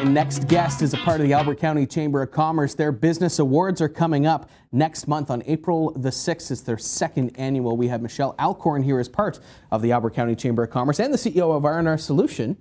next guest is a part of the Alberta County Chamber of Commerce. Their business awards are coming up next month on April the 6th. It's their second annual. We have Michelle Alcorn here as part of the Alberta County Chamber of Commerce and the CEO of R&R Solution.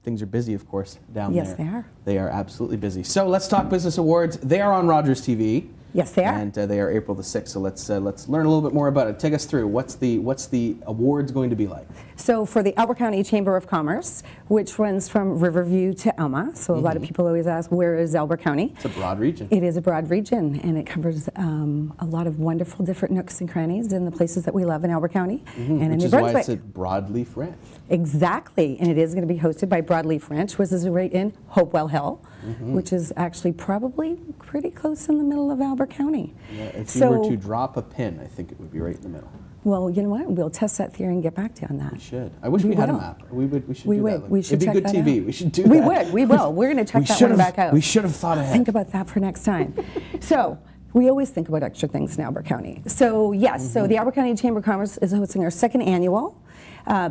Things are busy, of course, down there. Yes, they are. They are absolutely busy. So let's talk business awards. They are on Rogers TV. Yes, they are. And they are April the 6th. So let's learn a little bit more about it. Take us through. What's the awards going to be like? So for the Alberta County Chamber of Commerce, which runs from Riverview to Alma. So a lot of people always ask, where is Alberta County? It's a broad region. It is a broad region, and it covers a lot of wonderful different nooks and crannies in the places that we love in Alberta County and in Which New is Brunswick. why it's at Broadleaf Ranch. Exactly, and it is going to be hosted by Broadleaf Ranch, which is right in Hopewell Hill, which is actually probably pretty close in the middle of Alberta County. Yeah, if you were to drop a pin, I think it would be right in the middle. Well, you know what? We'll test that theory and get back to you on that. We should. I wish we had a map. We should do that. We should It'd be check good that TV. out. We should do that. We would. We will. We're going to check that one back out. We should have thought ahead. Think about that for next time. So we always think about extra things in Alberta County. So yes, so the Alberta County Chamber of Commerce is hosting our second annual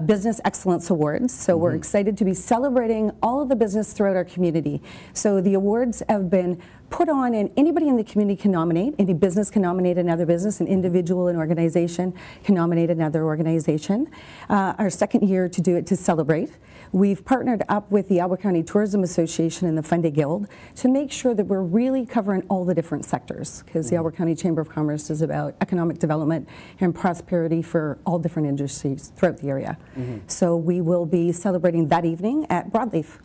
Business Excellence Awards. So we're excited to be celebrating all of the business throughout our community. So the awards have been put on, and anybody in the community can nominate. Any business can nominate another business. An individual, an organization can nominate another organization. Our second year to do it to celebrate. We've partnered up with the Alberta County Tourism Association and the Fundy Guild to make sure that we're really covering all the different sectors, because the Alberta County Chamber of Commerce is about economic development and prosperity for all different industries throughout the area. So we will be celebrating that evening at Broadleaf.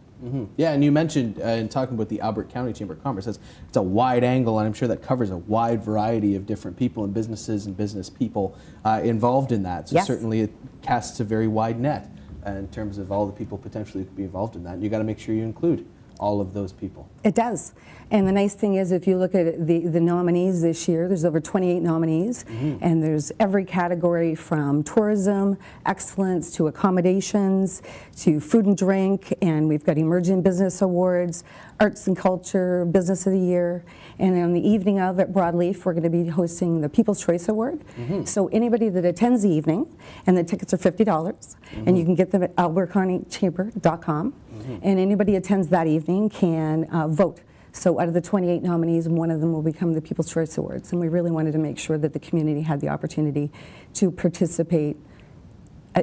Yeah, and you mentioned in talking about the Alberta County Chamber of Commerce, it's a wide angle, and I'm sure that covers a wide variety of different people and businesses and business people involved in that. So certainly it casts a very wide net in terms of all the people potentially who could be involved in that. And you got to make sure you include all of those people. It does. And the nice thing is, if you look at the nominees this year, there's over 28 nominees, and there's every category from tourism, excellence, to accommodations, to food and drink, and we've got Emerging Business Awards, Arts and Culture, Business of the Year, and on the evening of at Broadleaf, we're going to be hosting the People's Choice Award. So anybody that attends the evening, and the tickets are $50, and you can get them at albertacountychamber.com, and anybody attends that evening can vote. So out of the 28 nominees, one of them will become the People's Choice Awards, and we really wanted to make sure that the community had the opportunity to participate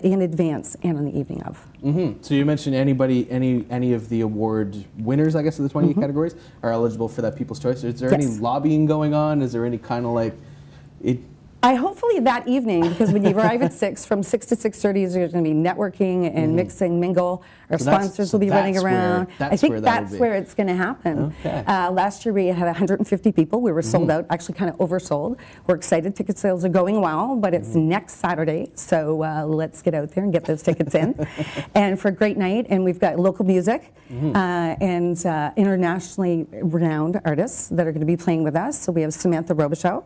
in advance and on the evening of. So you mentioned any of the award winners, I guess, of the 28 categories are eligible for that People's Choice. Is there any lobbying going on? Is there any kind of like hopefully that evening, because when you arrive at 6, from 6 to 6:30, there's going to be networking and mix and mingle. Our sponsors will be running around. I think that's where it's going to happen. Okay. Last year we had 150 people. We were sold out, actually kind of oversold. We're excited. Ticket sales are going well, but it's next Saturday, so let's get out there and get those tickets in. And for a great night, and we've got local music and internationally renowned artists that are going to be playing with us. So we have Samantha Robichaux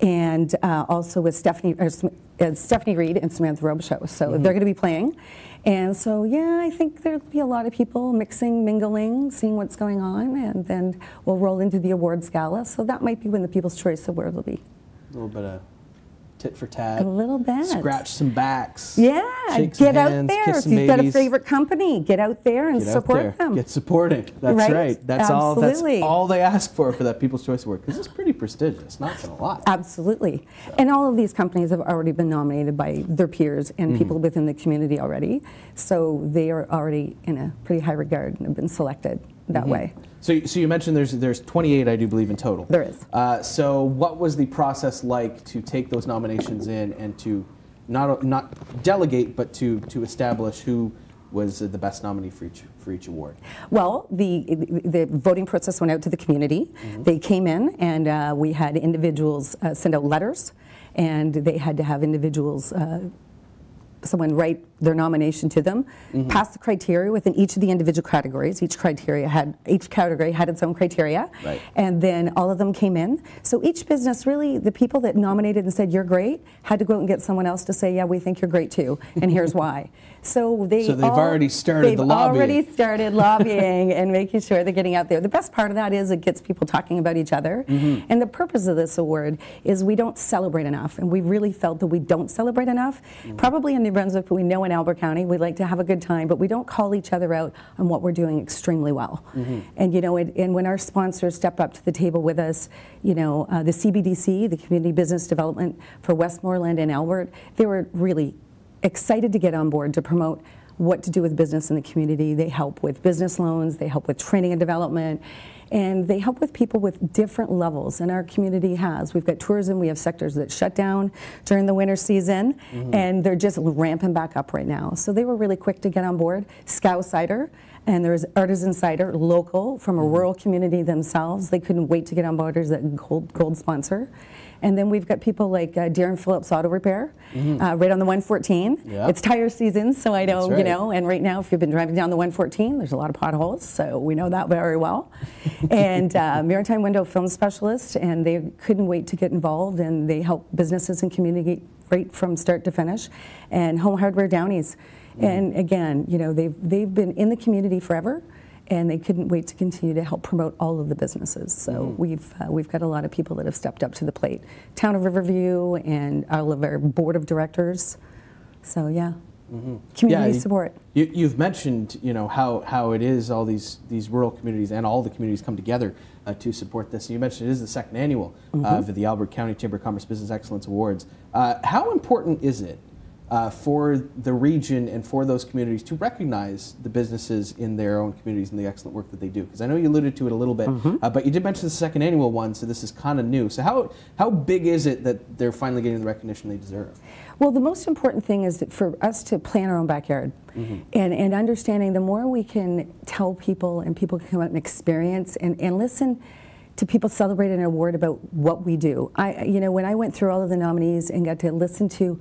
and also with Stephanie Reed and Samantha Robichaux. So they're going to be playing. And so, yeah, I think there'll be a lot of people mixing, mingling, seeing what's going on, and then we'll roll into the awards gala. So that might be when the People's Choice Award will be. A little bit of tit for tat. A little bit. Scratch some backs. Yeah, get out hands, there. If you've got a favorite company, get out there and support them. Get supporting. That's right. That's Absolutely. all they ask for that People's Choice Award, because it's pretty prestigious, not going to lie. Absolutely. So. And all of these companies have already been nominated by their peers and people within the community already. So they are already in a pretty high regard and have been selected that way. So you mentioned there's 28, I do believe, in total. There is. So what was the process like to take those nominations in and to not delegate, but to establish who was the best nominee for each award? Well, the voting process went out to the community. They came in, and we had individuals send out letters, and they had to have individuals someone write their nomination to them, pass the criteria within each of the individual categories. Each category had its own criteria, and then all of them came in. So each business, really, the people that nominated and said you're great, had to go out and get someone else to say, yeah, we think you're great too, and here's why. So they've already started lobbying and making sure they're getting out there. The best part of that is it gets people talking about each other. And the purpose of this award is we don't celebrate enough, and we really felt that we don't celebrate enough. Probably in New Brunswick, but we know in Albert County. We like to have a good time, but we don't call each other out on what we're doing extremely well. And you know, and when our sponsors step up to the table with us, you know, the CBDC, the Community Business Development for Westmoreland and Albert, they were really excited to get on board to promote what to do with business in the community. They help with business loans, they help with training and development, and they help with people with different levels. And our community has. We've got tourism, we have sectors that shut down during the winter season, and they're just ramping back up right now. So they were really quick to get on board. Scow Cider, and there's Artisan Cider, local, from a rural community themselves. They couldn't wait to get on board as a gold sponsor. And then we've got people like Darren Phillips Auto Repair, right on the 114. Yep. It's tire season, so I know, you know, and right now if you've been driving down the 114, there's a lot of potholes, so we know that very well. And Maritime Window Film Specialist, and they couldn't wait to get involved, and they help businesses and community right from start to finish. And Home Hardware Downies. And again, you know, they've been in the community forever, and they couldn't wait to continue to help promote all of the businesses. So we've got a lot of people that have stepped up to the plate. Town of Riverview and all of our board of directors. So yeah, community support. You've mentioned, you know, how it is all these rural communities and all the communities come together to support this. And you mentioned it is the second annual of the Albert County Chamber of Commerce Business Excellence Awards. How important is it for the region and for those communities to recognize the businesses in their own communities and the excellent work that they do? Because I know you alluded to it a little bit, but you did mention the second annual one, so this is kind of new. So how big is it that they're finally getting the recognition they deserve? Well, the most important thing is that for us to plan our own backyard and understanding the more we can tell people and people can come out and experience and listen to people celebrate an award about what we do. You know, when I went through all of the nominees and got to listen to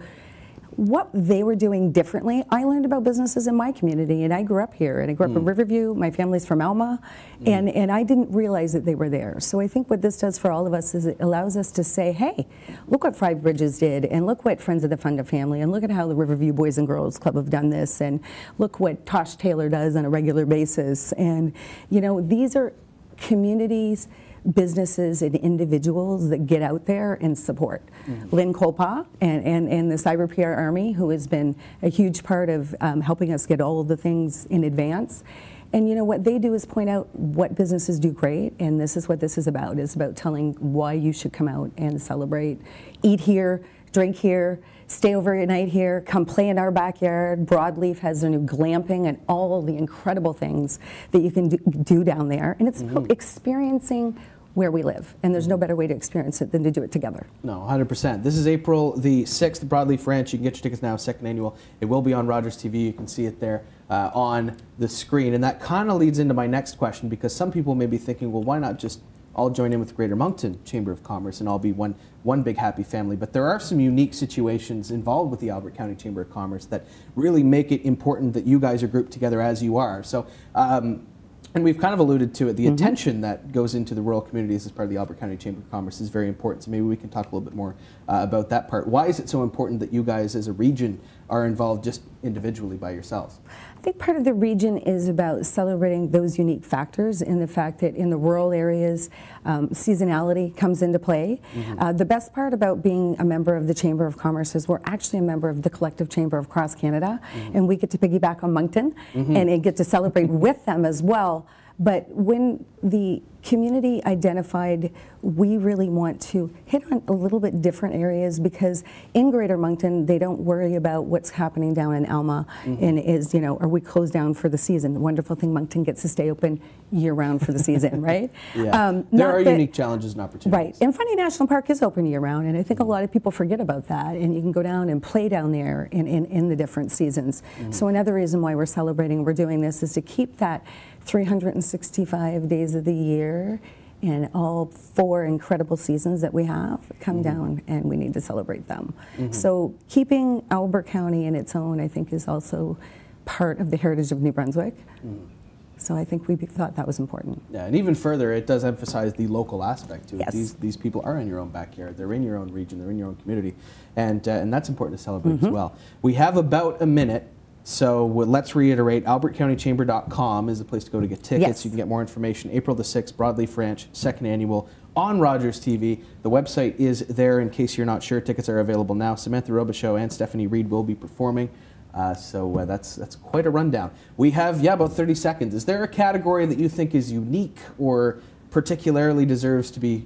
what they were doing differently, I learned about businesses in my community, and I grew up here, and I grew up in Riverview. My family's from Alma, and I didn't realize that they were there. So I think what this does for all of us is it allows us to say, hey, look what Five Bridges did, and look what Friends of the Funda family, and look at how the Riverview Boys and Girls Club have done this, and look what Tosh Taylor does on a regular basis. And you know, these are communities, businesses and individuals that get out there and support. Lynn Kolpa and the Cyber PR Army, who has been a huge part of helping us get all of the things in advance. And you know, what they do is point out what businesses do great, and this is what this is about. It's about telling why you should come out and celebrate. Eat here, drink here, stay over at night here, come play in our backyard. Broadleaf has their new glamping and all the incredible things that you can do down there. And it's about experiencing where we live, and there's no better way to experience it than to do it together. No, 100%. This is April the 6th, the Broadleaf Ranch. You can get your tickets now, second annual. It will be on Rogers TV. You can see it there on the screen. And that kind of leads into my next question, because some people may be thinking, well, why not just all join in with Greater Moncton Chamber of Commerce and all be one big happy family? But there are some unique situations involved with the Albert County Chamber of Commerce that really make it important that you guys are grouped together as you are. So, and we've kind of alluded to it, the attention that goes into the rural communities as part of the Albert County Chamber of Commerce is very important. So maybe we can talk a little bit more about that part. Why is it so important that you guys as a region are involved just individually by yourselves? I think part of the region is about celebrating those unique factors, in the fact that in the rural areas, seasonality comes into play. The best part about being a member of the Chamber of Commerce is we're actually a member of the Collective Chamber of Cross Canada, and we get to piggyback on Moncton and get to celebrate with them as well. But when the community identified, we really want to hit on a little bit different areas, because in Greater Moncton, they don't worry about what's happening down in Alma and is, you know, are we closed down for the season? The wonderful thing, Moncton gets to stay open year-round for the season, right? There are unique challenges and opportunities. Right, and Fundy National Park is open year-round, and I think a lot of people forget about that, and you can go down and play down there in the different seasons. So another reason why we're celebrating, we're doing this, is to keep that 365 days of the year and all 4 incredible seasons that we have come down, and we need to celebrate them. So keeping Albert County in its own, I think, is also part of the heritage of New Brunswick. So I think we thought that was important. Yeah, and even further, it does emphasize the local aspect to it. Yes. These people are in your own backyard, they're in your own region, they're in your own community, and that's important to celebrate as well. We have about a minute. So let's reiterate, albertcountychamber.com is the place to go to get tickets. Yes. You can get more information. April the 6th, Broadleaf Ranch, second annual on Rogers TV. The website is there in case you're not sure. Tickets are available now. Samantha Robichaux and Stephanie Reed will be performing. So that's quite a rundown. We have, about 30 seconds. Is there a category that you think is unique or particularly deserves to be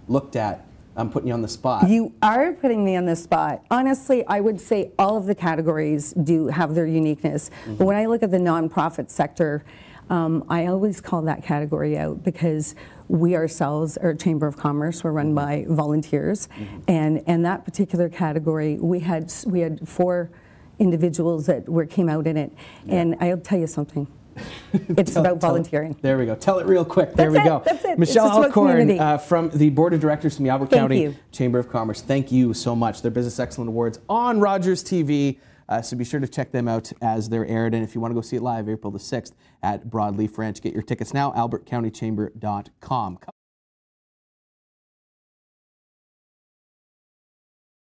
looked at? I'm putting you on the spot. You are putting me on the spot. Honestly, I would say all of the categories do have their uniqueness. But when I look at the nonprofit sector, I always call that category out because we ourselves are a Chamber of Commerce. We're run by volunteers, and that particular category, we had 4 individuals that came out in it. And I'll tell you something. It's about volunteering. There we go. Tell it real quick. There we go. That's it. Michelle Alcorn from the Board of Directors from the Albert County Chamber of Commerce. Thank you so much. Their Business Excellence Awards on Rogers TV. So be sure to check them out as they're aired. And if you want to go see it live, April the 6th at Broadleaf Ranch, get your tickets now, albertcountychamber.com.